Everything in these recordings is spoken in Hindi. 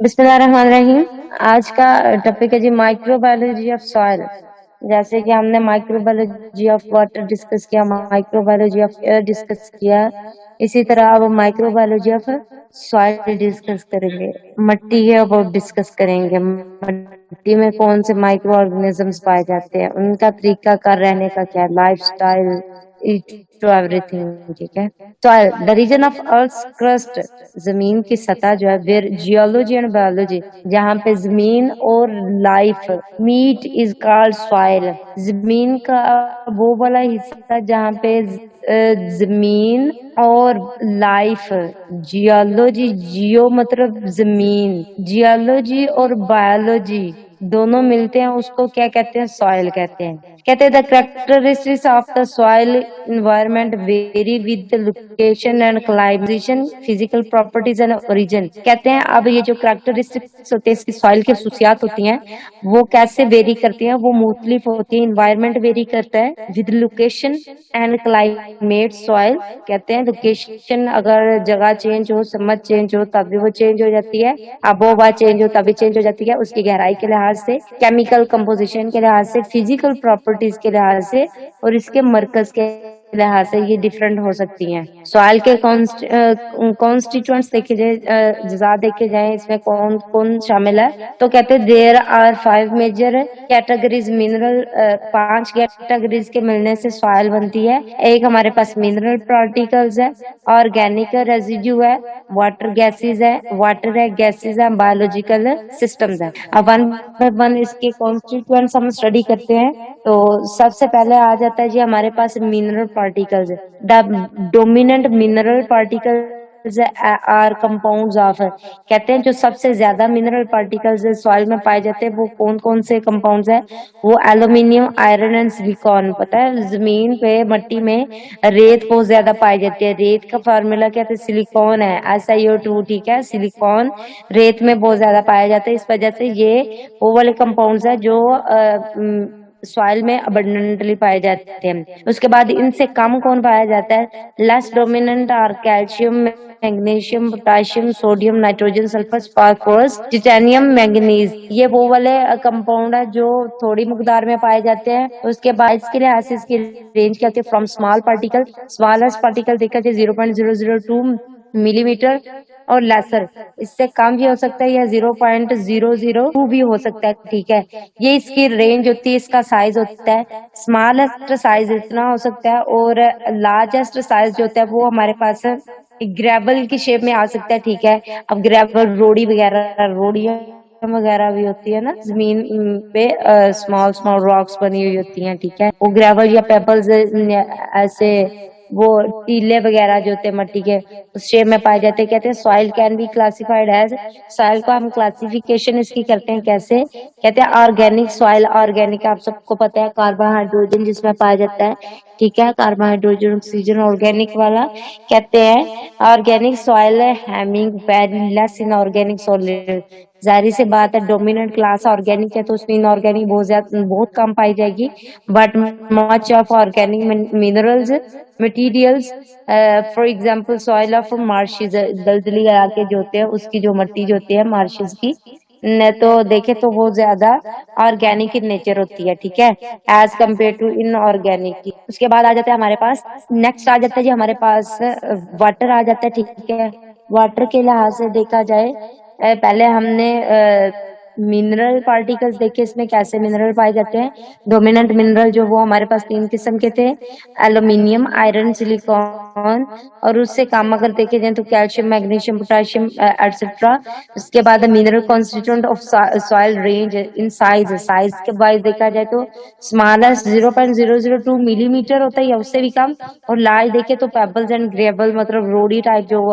बिस्मिल्लाहिर्रहमानिर्रहीम। आज का टॉपिक है जी माइक्रोबायोलॉजी ऑफ सॉइल। जैसे कि हमने माइक्रोबायोलॉजी ऑफ वाटर डिस्कस किया, माइक्रोबायोलॉजी ऑफ एयर डिस्कस किया, इसी तरह अब माइक्रोबायोलॉजी ऑफ सॉइल डिस्कस करेंगे। मट्टी है वो डिस्कस करेंगे। मट्टी में कौन से माइक्रो ऑर्गेनिजम्स पाए जाते हैं, उनका तरीका कर रहने का क्या, लाइफ स्टाइल, टू एवरीथिंग। ठीक है। Soil the region of earth crust, जमीन की सतह जो है, वेयर जियोलॉजी एंड बायोलॉजी, जहाँ पे जमीन और life meet is called soil. जमीन का वो वाला हिस्सा जहाँ पे जमीन और लाइफ, जियोलॉजी, जियो मतलब जमीन, जियोलॉजी और बायोलॉजी दोनों मिलते हैं, उसको क्या कहते हैं, सॉइल कहते हैं। कहते हैं the characteristics of the soil environment very with the location and climation, physical properties and origin. कहते हैं अब ये जो कैरेक्टरिस्टिक्स होते हैं इसकी, सॉइल की खसूसियात होती हैं, वो कैसे वेरी करती हैं, वो मुख्तलिफ होती है। इन्वायरमेंट वेरी करता है with location and climate. Soil कहते हैं लोकेशन, अगर जगह चेंज हो, समझ चेंज हो तभी वो चेंज हो जाती है, आबोहवा चेंज हो तभी चेंज हो जाती है, उसकी गहराई के लिहाज से, केमिकल कंपोजिशन के लिहाज से, फिजिकल प्रॉपर्टीज के लिहाज से और इसके मरकज के लिहाज से ये डिफरेंट हो सकती हैं। सॉइल के कॉन्स्टिट्यूएंट्स देखे जाए, अज्जा देखे जाए, इसमें कौन कौन शामिल है, तो कहते हैं there are 5 major categories mineral. 5 categories के मिलने से सॉइल बनती है। एक हमारे पास मिनरल पार्टिकल्स है, ऑर्गेनिक रेजिड्यू है, वाटर गैसेस है, वाटर है, गैसेस है, बायोलॉजिकल सिस्टम्स है। अब वन बाय वन इसके कॉन्स्टिट्यूएंट्स हम स्टडी करते हैं। तो सबसे पहले आ जाता है जी हमारे पास mineral particles. The dominant mineral particles are compounds of, कहते हैं जो सबसे ज्यादा मिनरल पार्टिकल्स सॉइल में पाए जाते हैं वो कौन कौन से कंपाउंड्स है, वो एल्यूमिनियम, आयरन एंड सिलिकॉन। पता है जमीन पे मट्टी में रेत बहुत ज्यादा पाई जाती है, रेत का फार्मूला कहते हैं सिलिकॉन है, SiO2। ठीक है, सिलिकॉन रेत में बहुत ज्यादा पाया जाता है, इस वजह से ये वो वाले कंपाउंड्स है जो सॉइल में अबंडेंटली पाए जाते हैं। उसके बाद इनसे कम कौन पाया जाता है, लेस डोमिनेंट और calcium, magnesium, potassium, sodium, nitrogen, sulphur, phosphorus, titanium, manganese. ये वो वाले कंपाउंड है जो थोड़ी मकदार में पाए जाते हैं। उसके बाद इसके लिए इसकी रेंज क्या होती है, from small particle, smallest particle देखा जाए 0.002 मिलीमीटर और लेसर, इससे कम भी हो सकता है, या 0.002 भी हो सकता है। ठीक है, ये इसकी रेंज होती है, इसका साइज होता है। स्मॉलेस्ट साइज इतना हो सकता है और लार्जेस्ट साइज जो होता है वो हमारे पास ग्रेवल की शेप में आ सकता है। ठीक है, अब ग्रेवल, रोड़ी वगैरह, रोड़ियां वगैरह भी होती है ना जमीन पे, स्मॉल स्मॉल रॉक्स बनी हुई होती हैं। ठीक है, वो ग्रेवल या पेबल्स ऐसे वो टीले वगैरह जो होते हैं मट्टी के उस शेप में पाए जाते हैं। कहते हैं soil can be classified as, soil को हम क्लासिफिकेशन इसकी करते हैं कैसे, कहते हैं ऑर्गेनिक सॉइल। ऑर्गेनिक आप सबको पता है कार्बन हाइड्रोजन जिसमें पाया जाता है। ठीक है, कार्बन हाइड्रोजन ऑक्सीजन ऑर्गेनिक वाला। कहते हैं organic soil having very less in organic solid. जाहिर सी बात है डोमिनेंट क्लास ऑर्गेनिक है तो उसमें इनऑर्गेनिक बहुत कम पाई जाएगी, but much of organic minerals materials, for example soil of marches, दलदली इलाके जो होते हैं उसकी जो मट्टी जो होती है मार्शेस की, न तो देखे तो वो ज्यादा ऑर्गेनिक इन नेचर होती है। ठीक है, एज कम्पेयर टू इनऑर्गेनिक की। उसके बाद आ जाता है हमारे पास, नेक्स्ट आ जाता है जी हमारे पास वाटर आ जाता है। ठीक है, वाटर के लिहाज से देखा जाए, पहले हमने मिनरल पार्टिकल्स देखे, इसमें कैसे मिनरल पाए जाते हैं। डोमिनेंट मिनरल जो वो हमारे पास 3 किस्म के थे, एल्यूमिनियम, आयरन, सिलिकॉन, और उससे कम अगर देखे जाए तो कैल्शियम, मैग्नीशियम, पोटाशियम एटसेट्रा। उसके बाद mineral constituent of soil range in size, size के वाइज देखा जाए तो स्मॉलेस्ट 0.002 मिलीमीटर होता है या उससे भी कम, और लार्ज देखे तो पेबल्स एंड ग्रेवल मतलब रोडी टाइप जो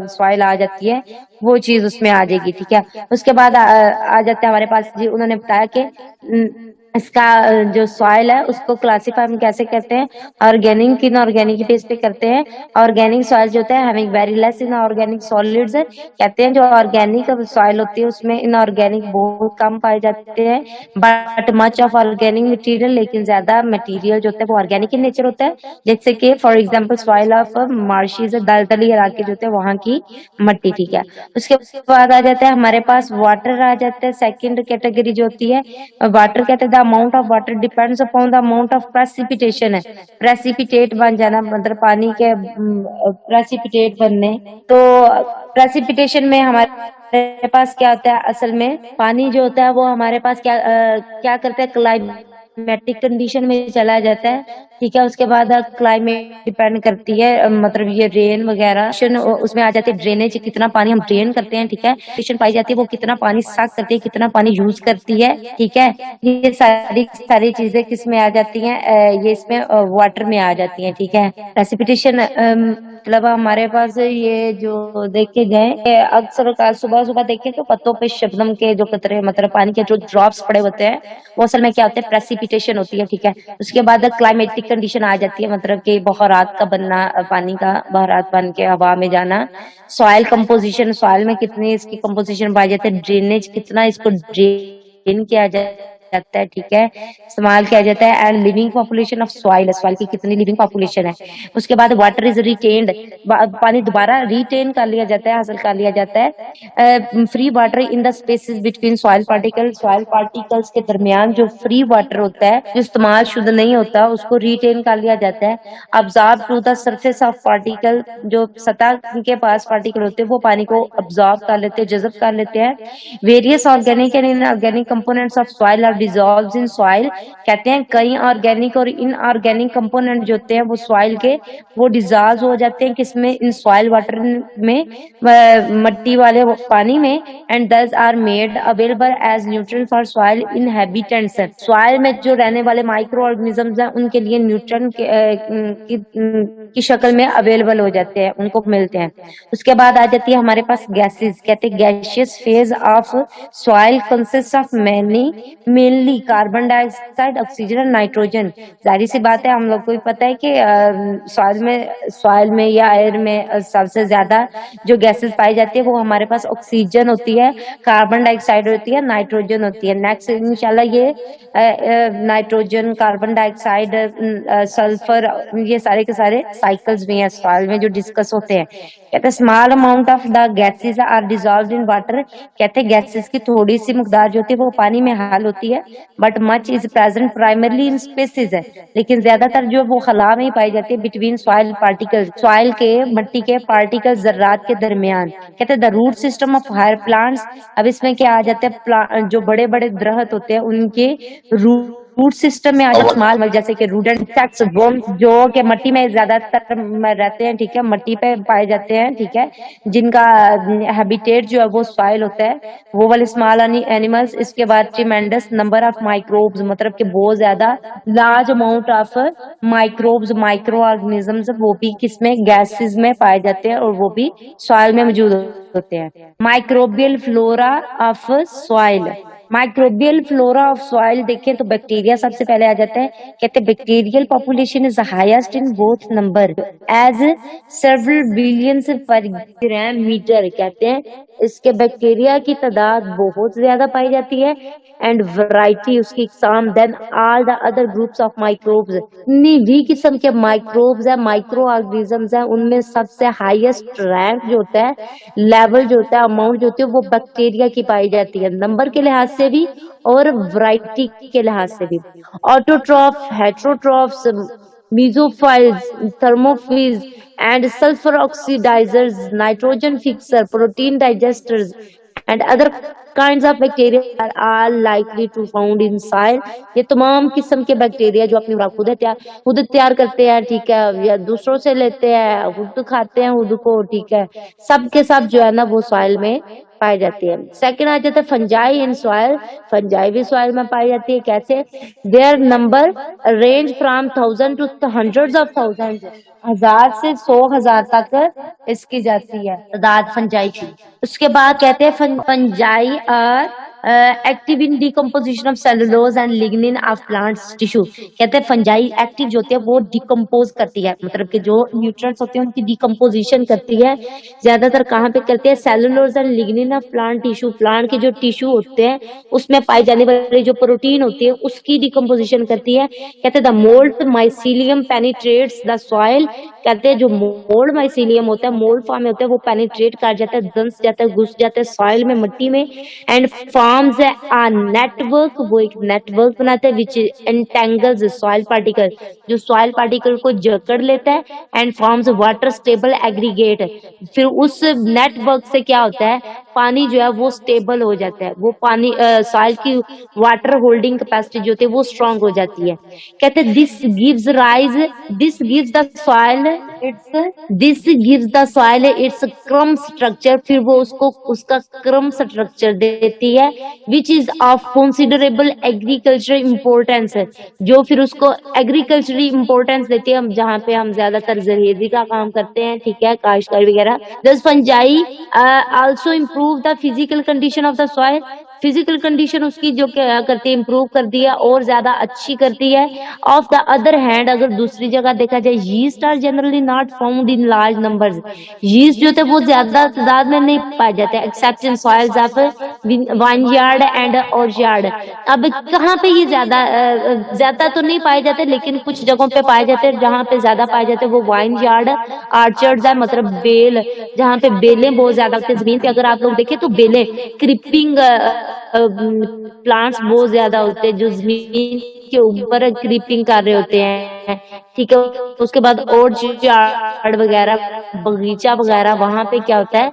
सॉइल आ जाती है वो चीज उसमें आ जाएगी। ठीक है, उसके बाद आ जाते हैं हमारे पास जी, उन्होंने बताया कि इसका जो सॉइल है उसको क्लासीफाई हम कैसे करते हैं, ऑर्गेनिक इनऑर्गेनिक बेस पे करते हैं। ऑर्गेनिक सॉइल जो होता है having very less inorganic solids कहते हैं। जो ऑर्गेनिक सॉइल होती है उसमें इनऑर्गेनिक बहुत कम पाए जाते हैं, but much of organic material, लेकिन ज्यादा मटेरियल जो होता है वो ऑर्गेनिक इन नेचर होता है। जैसे कि फॉर एग्जांपल सॉइल ऑफ मार्शीज, दलदली इलाके जो होते हैं वहां की मट्टी, ठीक है। उसके बाद आ जाता है हमारे पास वाटर आ जाता है, सेकंड कैटेगरी जो होती है वाटर कहते हैं the amount of water depends upon the amount of precipitation है। प्रेसिपिटेट बन जाना मतलब पानी के प्रेसिपिटेट बनने। तो प्रेसिपिटेशन में हमारे पास क्या होता है, असल में पानी जो होता है वो हमारे पास क्या करता है, क्लाइमेटिक कंडीशन में चला जाता है, ठीक है। उसके बाद क्लाइमेट डिपेंड करती है मतलब ये रेन वगैरह उसमें आ जाती है, ड्रेनेज कितना पानी हम ड्रेन करते हैं, ठीक है। कंडीशन पाई जाती है वो कितना पानी साफ करती है, कितना पानी यूज करती है, ठीक है। ये सारी सारी चीजें किस में आ जाती हैं, ये इसमें वाटर में आ जाती हैं, ठीक है। प्रेसिपिटेशन मतलब हमारे पास ये जो देखे गए अक्सर सुबह सुबह देखें तो पत्तों पे शबनम के जो कतरे मतलब पानी के जो ड्रॉप्स पड़े होते हैं वो असल में क्या होते हैं, प्रेसिपिटेशन होती है, ठीक है। उसके बाद क्लाइमेटिक कंडीशन आ जाती है, मतलब कि बहरात का बनना, पानी का बहरात बन के हवा में जाना। सॉइल कंपोजिशन, सॉइल में कितनी इसकी कंपोजिशन पाई जाती है, ड्रेनेज कितना इसको ड्रेन किया जाता है, ठीक है, इस्तेमाल किया जाता है। And living population of soil, soil की कितनी लिविंग पॉपुलेशन है। उसके बाद वाटर इज रिटेन्ड, पानी दोबारा रिटेन कर लिया जाता है, हासिल कर लिया जाता है। Free water in the spaces between soil particles, soil particles के दरमियान जो फ्री वाटर होता है जो इस्तेमाल शुद्ध नहीं होता उसको रिटेन कर लिया जाता है। Absorb to the surface of particle, जो सतह के पास पार्टिकल होते हैं वो पानी को अब्जॉर्ब कर लेते हैं, जज़ब कर लेते हैं। Various organic and inorganic components of soil are dissolved in soil, कहते हैं कई ऑर्गेनिक और इनऑर्गेनिक कंपोनेंट जो होते हैं वो सॉइल के वो डिसॉल्व हो जाते हैं किसमें, इन सॉइल वाटर में, मट्टी वाले पानी में। And these are made available as nutrient for soil inhabitants, soil में जो रहने वाले माइक्रो ऑर्गेनिजम्स हैं उनके लिए न्यूट्रिएंट की शक्ल में अवेलेबल हो जाते हैं, उनको मिलते हैं। उसके बाद आ जाती है हमारे पास गैसेस, कहते हैं gaseous phase of soil consist of mainly carbon dioxide, oxygen और नाइट्रोजन। जाहिर सी बात है हम लोग को भी पता है कि सॉइल में या एयर में सबसे ज्यादा जो गैसेस पाई जाती है वो हमारे पास ऑक्सीजन होती है, कार्बन डाइऑक्साइड होती है, नाइट्रोजन होती है। नेक्स्ट इंशाल्लाह ये नाइट्रोजन, कार्बन डाइऑक्साइड, सल्फर, ये सारे के सारे साइकिल्स भी हैं सॉइल में जो डिस्कस होते हैं। कहते हैं small amount of the gases are dissolved in water, कहते हैं गैसेस की थोड़ी सी मकदार जो होती है वो पानी में हाल होती है। But much is present primarily in spaces है, लेकिन ज्यादातर जो वो खला में ही पाई जाती है बिटवीन सॉइल पार्टिकल्स, सॉइल के मट्टी के पार्टिकल जर्रात के दरमियान। कहते हैं the root system of higher plants, अब इसमें क्या आ जाता है, जो बड़े बड़े दरख्त होते हैं उनके रूट सिस्टम में आ जाता है माल, जैसे कि रूडेंट इंसेक्ट्स, वर्म्स जो कि मट्टी में ज्यादातर रहते हैं, ठीक है, मट्टी पे पाए जाते हैं, ठीक है, जिनका हैबिटेट जो है वो सॉइल होता है, वो वाले स्मॉल एनिमल्स। इसके बाद ट्रिमेंडस नंबर ऑफ माइक्रोब्स, मतलब कि बहुत ज्यादा large amount of microbes, micro organisms, वो भी किसमें, गैसेस में पाए जाते हैं और वो भी सॉइल में मौजूद होते हैं। Microbial flora of soil, microbial flora of soil देखें तो बैक्टीरिया सबसे पहले आ जाता है। कहते हैं bacterial population is highest in both number as several billions per gram metre, कहते हैं इसके बैक्टीरिया की तादाद बहुत ज्यादा पाई जाती है। एंड वैरायटी उसकी इकसाम then all the other groups of microbes, इतनी भी किस्म के माइक्रोब्स है, माइक्रो ऑर्गेनिजम्स है, उनमें सबसे हाईएस्ट रैंक जो होता है, लेवल जो होता है, अमाउंट जो होती है वो बैक्टीरिया की पाई जाती है, नंबर के लिहाज से भी और वैरायटी के लिहाज से भी। Autotroph, heterotrophs, mesophiles, thermophiles and sulphur oxidizers, nitrogen fixer, protein digesters and other kinds of bacteria are all likely to found in soil. ये तमाम किस्म के बैक्टीरिया जो अपनी खुद तैयार करते हैं, ठीक है, या दूसरों से लेते हैं, खुद खाते हैं खुद को, ठीक है, सब के सब जो है ना वो सॉइल में पाई जाती है। सेकंड आ जाता है फंजाई इन सॉइल, फंजाई भी सॉइल में पाई जाती है। कैसे, their number range from 1000 to hundreds of thousand, 1000 से 100,000 तक इसकी जाती है तादाद फंजाई की। उसके बाद कहते हैं fungi are active in decomposition of cellulose and lignin of plants tissue. कहते हैं फंजाई एक्टिव जो होती है वो डिकम्पोज करती है, मतलब कि जो न्यूट्रिएंट्स होते हैं उनकी डिकम्पोजिशन करती है। ज्यादातर कहाँ पे करती है? Cellulose and lignin of plant tissue. Plant के जो टिश्यू होते हैं उसमें पाई जाने वाली जो प्रोटीन होती है उसकी डिकम्पोजिशन करती है। कहते हैं the mould mycelium penetrates the soil. कहते हैं जो मोल्ड माइसीलियम होता है, मोल्ड फॉर्म में होता है, वो पेनिट्रेट कर जाता है, दंस जाता है, घुस जाता है सॉइल में, मिट्टी में, एंड फॉर्म्स अ नेटवर्क। वो एक नेटवर्क बनाता है विच एंटेंगल्स सॉइल पार्टिकल, जो सॉइल पार्टिकल को जकड़ लेता है, and forms water stable aggregate. फिर उस नेटवर्क से क्या होता है? पानी जो है वो स्टेबल हो जाता है, वो पानी सॉइल की वाटर होल्डिंग कैपेसिटी जो होती है वो स्ट्रांग हो जाती है। कहते हैं this gives the soil it's क्रम स्ट्रक्चर। फिर वो उसको उसका क्रम स्ट्रक्चर देती है which is of considerable agriculture importance है, जो फिर उसको एग्रीकल्चरली इम्पोर्टेंस देती है। हम जहाँ पे हम ज्यादातर जरिएदी का काम करते हैं, ठीक है, काश्तकारी वगैरह। दस fungi also improve the physical condition of the soil. Physical condition उसकी जो क्या करती है? इम्प्रूव करती है और ज्यादा अच्छी करती है। ऑफ द अदर हैंड, अगर दूसरी जगह देखा जाए, yeast are generally not found in large numbers. Yeast जो थे वो ज्यादा तादाद में नहीं पाए जाते except in soils of vineyard and orchard. अब कहाँ पे ये ज्यादा तो नहीं पाए जाते, लेकिन कुछ जगहों पे पाए जाते हैं। जहाँ पे ज्यादा पाए जाते हैं वो वाइनयार्ड, ऑर्चर्ड्स है, मतलब बेल, जहाँ पे बेलें बहुत ज्यादा होती है जमीन पे। अगर आप लोग देखें तो बेलें, क्रिपिंग प्लांट्स बहुत ज्यादा होते हैं जो जमीन के ऊपर क्रीपिंग कर रहे होते हैं, ठीक है। उसके बाद और झाड़ वगैरह, बगीचा वगैरह, वहां पे क्या होता है?